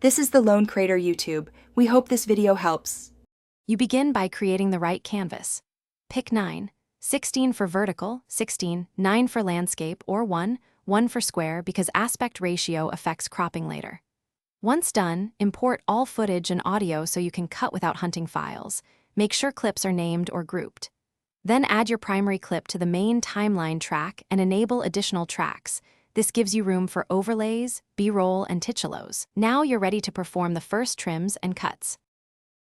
This is the Lone Creator YouTube. We hope this video helps. You begin by creating the right canvas. Pick 9, 16 for vertical, 16, 9 for landscape, or 1 for square because aspect ratio affects cropping later. Once done, import all footage and audio so you can cut without hunting files. Make sure clips are named or grouped. Then add your primary clip to the main timeline track and enable additional tracks. This gives you room for overlays, B-roll, and titulos. Now you're ready to perform the first trims and cuts.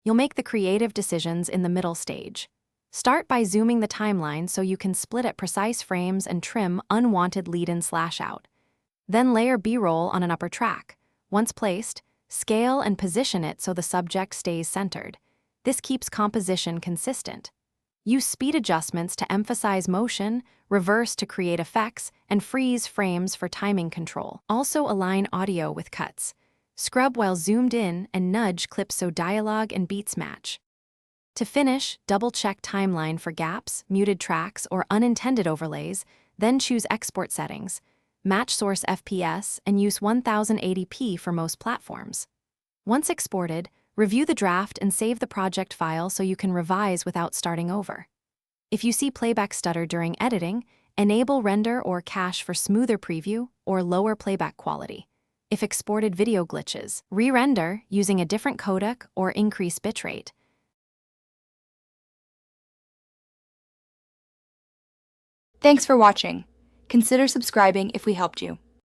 You'll make the creative decisions in the middle stage. Start by zooming the timeline so you can split at precise frames and trim unwanted lead-in slash-out. Then layer B-roll on an upper track. Once placed, scale and position it so the subject stays centered. This keeps composition consistent. Use speed adjustments to emphasize motion, reverse to create effects, and freeze frames for timing control. Also align audio with cuts. Scrub while zoomed in and nudge clips so dialogue and beats match. To finish, double-check timeline for gaps, muted tracks, or unintended overlays, then choose export settings. Match source FPS and use 1080p for most platforms. Once exported, review the draft and save the project file so you can revise without starting over. If you see playback stutter during editing, enable render or cache for smoother preview or lower playback quality. If exported video glitches, re-render using a different codec or increase bitrate. Thanks for watching. Consider subscribing if we helped you.